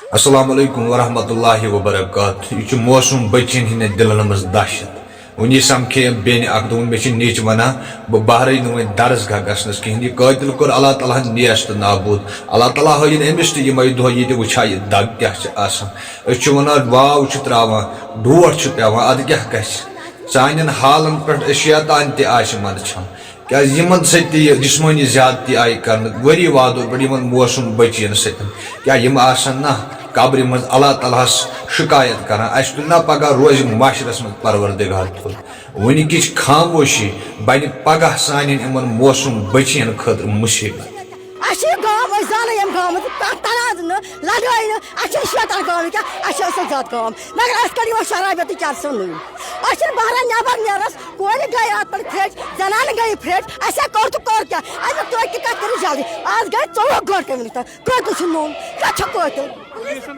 السلام علیکم ورحمۃ اللہ وبرکاتہ یہ موسم بچن ہند دلن مز دہشت ونی سمکھے بین اک دون مے نیچ ونان بہ بہرے نو درسگاہ گھنس کہین یہ قاتل کور اللہ تعالیٰ نیس تو نابود اللہ تعالیٰ ہن امس تہ یمے دہ یہ وچھا یہ دگ کیا ونان واو تراوان ڈوٹھ پیوان اد کیا گژھِ سانین حالن پہ شیطان تہ آسہ مندچھان کیاز یمن سۭتۍ جسمٲنی زیادتی آئی کرنہٕ ؤری وادو پٮ۪ٹھ یمن موسم بچین سۭتۍ کیا یم آسن نا قبرِ منٛز اللہ تعالیٰ ہس شکایت کران اسہِ تُلہِ نا پگاہ روزِ معاشرس منٛز پروردگار تُل ونکِچ خاموشی بنہِ پگاہ سانین یمن موسم بچین خٲطرٕ مصیبت گام زانے یم گام تنازع لڑائی شیطان کام کیا زیادہ کام مگر اس کڑی وہ شرابت کیا سن بہران نبر نیرس کور گئی ات پہ پھیٹ زنان گئی پھیٹ اچھا کور تو کور کیا اچھا تو کت کرو جلدی آج گئی 4 گھنٹے ونک کت نوم کت کوت پولیس سے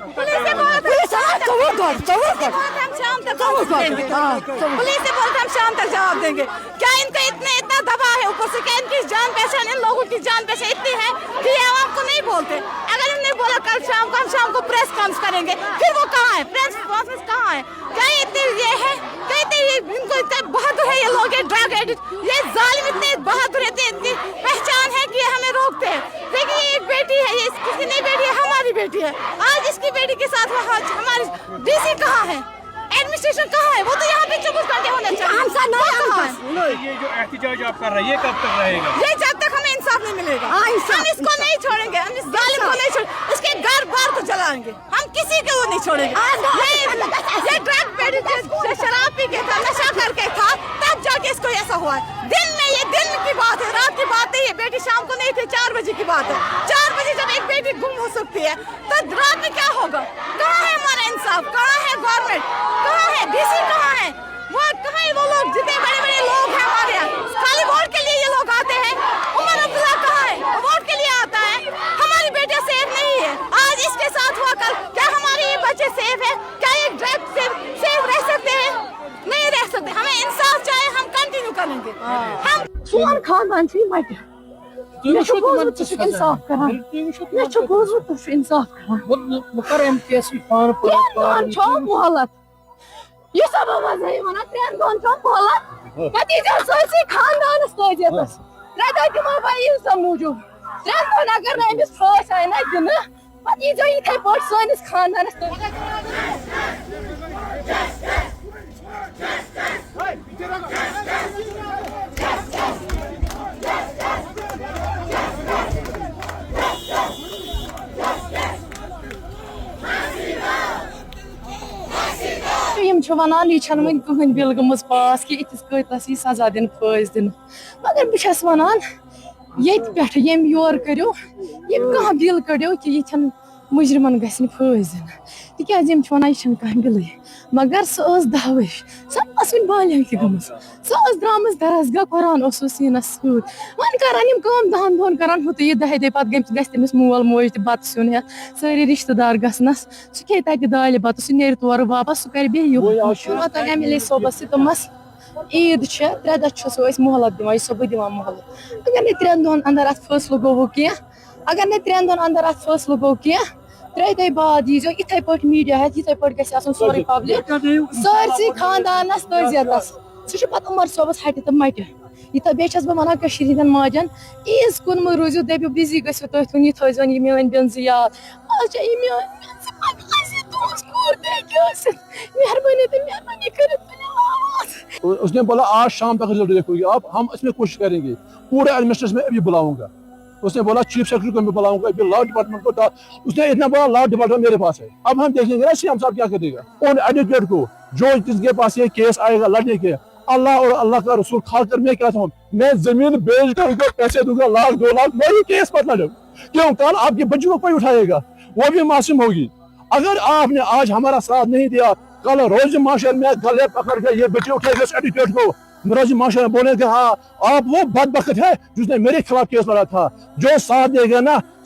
بولتے ہم شام تک جواب دیں گے کیا ان کا اتنا دباؤ ہے اوپر سے کیا ان کی جان پہچان ان لوگوں کی جان پہچان اتنی ہے کہ یہ عوام کو نہیں بولتے اگر ہم نے بولا کل شام کو ہم شام کو پریس کانفرنس کریں گے پھر وہ کہاں ہے پریس کانفرنس کہاں ہے کیا اتنے یہ ہے کہتے ان کو اتنے بہادر ہے یہ لوگ ڈرگ ایڈکٹ یہ ظالم اتنے بہادر اتنے اتنی پہچان ہے کہ یہ ہمیں روکتے ہیں لیکن یہ ایک بیٹی ہے یہ کسی کی نہیں بیٹی ہے ہماری بیٹی ہے آج اس کی بیٹی کے ساتھ ہماری ڈی سی کہاں ہے ایڈمنسٹریشن کہاں ہے وہ تو یہاں پہ چپ کر کے ہونا چاہیے یہ جو احتجاج آپ کر رہے ہیں یہ کب تک رہے گا یہ جب تک ہمیں انصاف نہیں ملے گا ہم اس کو نہیں چھوڑیں گے ہم اس ظالم کو نہیں چھوڑیں گے اس کے گھر بار کو جلائیں گے ہم کسی کو وہ نہیں چھوڑیں گے یہ ڈرگ پیڈ شراب پی کے تھا نشہ کر کے تھا تب جا کے اس کو ایسا ہوا ہے دن میں یہ دن کی بات ہے رات کی بات نہیں ہے بیٹی شام کو نہیں تھی 4 بجے کی بات ہے 4 بجے جب ایک بیٹی گم ہو سکتی ہے تو رات میں کیا ہوگا کہاں ہے ہمارا انصاف کہاں ہے گورنمنٹ کہاں ہے ڈی سی کہاں ہے وہ کہاں ہے وہ لوگ جتنے بڑے بڑے لوگ ہیں ہمارے یہاں خالی ووٹ کے لیے یہ لوگ آتے ہیں عمر عبداللہ کہاں ہے ووٹ کے لیے آتا ہے ہماری بیٹیاں سیف نہیں ہے آج اس کے ساتھ ہوا کل کیا ہمارے یہ بچے سیف ہے کیا یہ ڈرگ سیف رہ سکتے ہیں نہیں رہ سکتے ہمیں انصاف چاہے ہم کنٹینیو کریں گے ہم سون خاندان مٹ انصاف کران بوزمت انصاف کران محلت یہ سب مزے ونان 3 دۄہن چھُ محلت پتہٕ ییٖزیو سٲرسٕے خاندانس تٲجیتس 3 دۄہ دِمو بہٕ عیٖذ موٗجوٗب 3 دۄہن اگر نہٕ أمِس پھٲسۍ آیہِ نا دِنہٕ پتہٕ ییٖزیو یِتھے پٲٹھۍ سٲنِس خاندانس یم چھِ ونان یہ چھنہٕ وۄنۍ کٕہٕنۍ بِل گٔمٕژ پاس کہِ یِتھِس قٲتلس یی سزا دِنہٕ پھٲسۍ دِنہٕ مگر بہٕ چھس ونان ییٚتہِ پٮ۪ٹھٕ ییٚمہِ یورٕ کٔرِو یِم کانٛہہ بِل کٔڑِو کہِ یِتھٮ۪ن مُجرمن گژھِ نہٕ پھٲسۍ دِنہٕ تِکیازِ یِم چھِ ونان یہِ چھنہٕ کانٛہہ بِلٕے مگر سۄ ٲس دہوٕچ سۄ ٲس وۄنۍ بالغ تہِ گٔمٕژ سۄ ٲس درٛامٕژ درسگاہ قرآن اوسُس سیٖنس سۭتۍ وۄنۍ کران یِم کٲم 10 دۄہن کران ہُہ تہٕ یہِ 10 دۄہہِ پتہٕ گژھِ تٔمِس مول موج تہِ بتہٕ سیُن ہٮ۪تھ سٲری رشتہٕ دار گژھنس سُہ کھیٚیہِ تتہِ دالہِ بتہٕ سُہ نیرِ تورٕ واپس سُہ کرِ بیٚیہِ یِہُے واتان ایم ایل اے صٲبس سۭتۍ دوٚپمس عیٖد چھےٚ 3 دۄہ چھُسو أسۍ مۄہلت دِوان یہِ چھسو بہٕ دِوان مۄہلت اگر نہٕ 3 دۄہن اندر اتھ فٲصلہٕ گوٚوٕ کینٛہہ اگر نہٕ 3 دۄہن اندر اتھ فٲصلہٕ گوٚو کینٛہہ 3 دۄہہِ بعد ییٖزیو یِتھے پٲٹھۍ میٖڈیا ہٮ۪تھ یِتھے پٲٹھۍ گژھِ آسُن سورُے پبلک سٲرسٕے خاندانس تٲجیتس سُہ چھُ پتہٕ عمر صٲبس ہٹہِ تہٕ مٹہِ ییٖتیاہ بیٚیہِ چھس بہٕ ونان کٔشیٖر ہٕنٛدٮ۪ن ماجٮ۪ن عیٖذ کُن مہٕ روٗزِو دٔپِو بِزی گٔژھِو تُہۍ کُن یہِ تھٲیزیون یہِ میٲنۍ بیٚنزٕ یاد آز چھےٚ یہِ میٲنۍ بیٚنزٕ پتہٕ آسہِ یہِ تُہنٛز کوٗر تہِ ہیٚکہِ ٲسِتھ مہربٲنی تہٕ مہربٲنی کٔرِتھ تُلِو اس نے بولا آج شام تک رزلٹ دیکھو گے اب ہم اس میں کوشش کریں گے پورے ایڈمنسٹریشن میں ابھی بلاؤں گا اس نے بولا چیف سیکرٹری کو میں بلاؤں گا ابھی لا ڈپارٹمنٹ کو اس نے اتنا بڑا لا ڈپارٹمنٹ میرے پاس ہے اب ہم دیکھیں گے نا سی ایم صاحب کیا کرے گا ان ایڈوکیٹ کو جو جس کے پاس یہ کیس آئے گا لڑنے کے اللہ اور اللہ کا رسول خاص کر میں کہتا ہوں میں زمین بیچ کر ان کو پیسے دوں گا 1 لاکھ 2 لاکھ وہی کیس مت لڑو کیوں کل آپ کے بچوں کو کوئی اٹھائے گا وہ بھی معصوم ہوگی اگر آپ نے آج ہمارا ساتھ نہیں دیا کل روز معاشر میں گلے پکڑ کے یہ بچے اٹھائے گا اس ایڈوکیٹ کو روز معاشر بولے کہ ہاں آپ وہ بدبخت ہے جس نے میرے خلاف کیس لڑا تھا جو ساتھ دے گا نا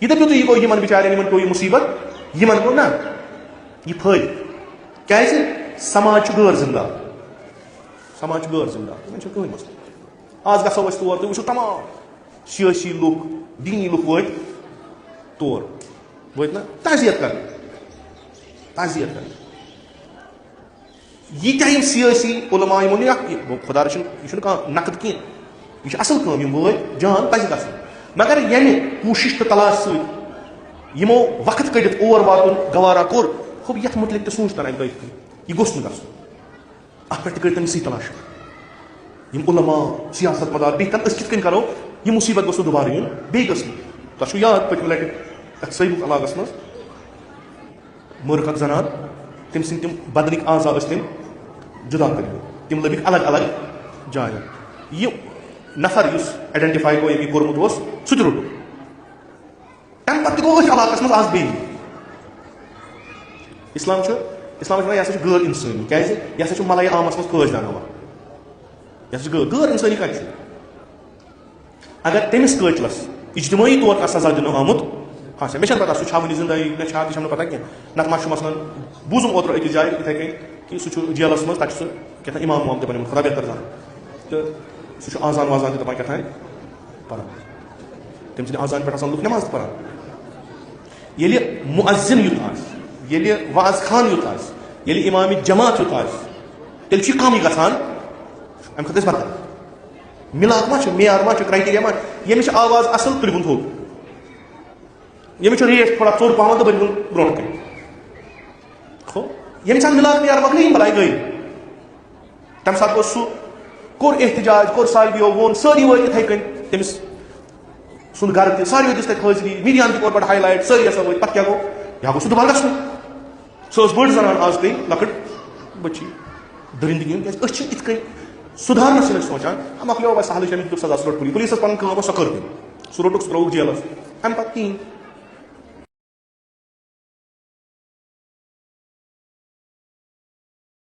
یہ دپیو تھی گو یمن بچارین یمن پیو یہ مصیبت یمن گو نا یہ پھل کیازِ سماج غٲر زندہ سماج غٲر زندہ یمن چھُنہٕ کٕہٕنۍ مسلہٕ آز گژھو أسۍ تور تُہۍ وٕچھِو تمام سیٲسی لُکھ دیٖنی لُکھ وٲتۍ تور وٲتۍ نا تعزیت کرنہِ ییٖتیاہ یِم سیٲسی علما یِمو نہٕ خۄدا رٔچھِنۍ یہِ چھُنہٕ کانٛہہ نقد کینٛہہ یہ چھِ اصل کٲم یِم وٲتۍ جان پزِ گژھُن مگر ییٚمہِ کوٗشِش تہٕ تلاش سۭتۍ یِمو وقت کٔڑِتھ اور واتُن گوارا کوٚر خوب یتھ متعلق تہِ سوٗنٛچ تر اَمہِ دۄہ یِتھ کٔنۍ یہِ گوٚژھ نہٕ گژھُن اتھ پٮ۪ٹھ تہِ کٔرۍ تٔمۍ سٕے تلاش یِم علما سیاست مدار بِہتن أسۍ کِتھ کٔنۍ کرو یہِ مُصیبت گوٚژھ نہٕ دُبارٕ یُن بیٚیہِ گٔژھ نہٕ تۄہہِ چھُو یاد پٔتمہِ لٹہِ یتھ سٲبِق علاقس منٛز مٔرٕکھ اکھ زنان تٔمۍ سٕنٛدۍ تِم بدنٕکۍ اعضا ٲسۍ تٔمۍ جُدا کٔرمٕتۍ تِم لٔبِکھ الگ الگ جاین یہِ نفر یُس آیڈنٹِفاے گوٚو ییٚمہِ کوٚرمُت اوس سُہ تہِ روٚٹُکھ تمہِ پتہٕ تہِ گوٚو أتھۍ علاقس منٛز آز بیٚیہِ اسلام چھُ ونان یہِ ہسا چھُ غٲر اِنسٲنی کیازِ یہِ ہسا چھُ ملایہِ عامس منٛز فٲش دیٛاناوان یہِ ہسا چھُ غٲر اِنسٲنی کتہِ چھُ اگر تٔمِس قٲتلس اجتمٲعی طور کانٛہہ سزا دِنہٕ آمُت آسہِ مےٚ چھنہٕ پتہ سُہ چھا وٕنہِ زندگی مےٚ چھا تہِ چھَم نہٕ پتہ کینٛہہ نتہٕ ما چھُ مثلاً بوٗزُم اوترٕ أکِس جایہِ یِتھٕے کٔنۍ کہِ سُہ چھُ جیلس منٛز تتہِ چھُ سُہ کیٛاہ تام امام وام تہِ بنیومُت خۄدا بہتر زانہِ تہٕ سُہ چھُ آزان وازان تہِ دپان کیٛاہ تام پران تٔمۍ سٕنٛدِ آزان پٮ۪ٹھ آسان لُکھ نٮ۪ماز تہِ پران ییٚلہِ مُعزِن یُتھ آسہِ ییٚلہِ واز خان یُتھ آسہِ ییٚلہِ اِمامِ جماعت یُتھ آسہِ تیٚلہِ چھُ یہِ کمٕے گژھان امہِ کھۄتہٕ ٲسۍ بدتر مِلاک ما چھُ معیار ما چھُ کرایٹیریا ما ییٚمِس چھِ آواز اصل تُلۍہُن تھوٚد ییٚمِس چھُ ریٹ تھوڑا ژوٚر پہم تہٕ بٔرۍہُن برونٛٹھ کَنہِ ہو ییٚمہِ ساتہٕ مِلاک معیار مۄکلے یِم بلاے گٔے تمہِ ساتہٕ اوس سُہ کوٚر احتجاج کوٚر سالبیو ووٚن سٲری وٲتۍ یِتھٕے کٔنۍ تٔمِس سُنٛد گرٕ تہِ ساروٕے دِژ تتہِ حٲضری میٖڈیاہن تہِ کوٚر پتہٕ ہاے لایٹ سٲری ہسا وٲتۍ پتہٕ کیٛاہ گوٚو یا گوٚو سُہ دُبارٕ گژھُن سۄ ٲس بٔڑ زنان آز گٔے لۄکٕٹ بٔچی دٔرِندگی ہُنٛد کیٛازِ أسۍ چھِ یِتھ کٔنۍ سُدھارنس چھِنہٕ أسۍ سونٛچان مۄکلیو وۄنۍ سہلٕے چھِ أمِس دیُتُکھ سزا سُہ روٚٹ پُلیٖسَس پنٕنۍ کٲم ٲس سۄ کٔر تٔمۍ سُہ روٚٹُکھ سُہ ترٛووُکھ جیلس امہِ پتہٕ کِہیٖنۍ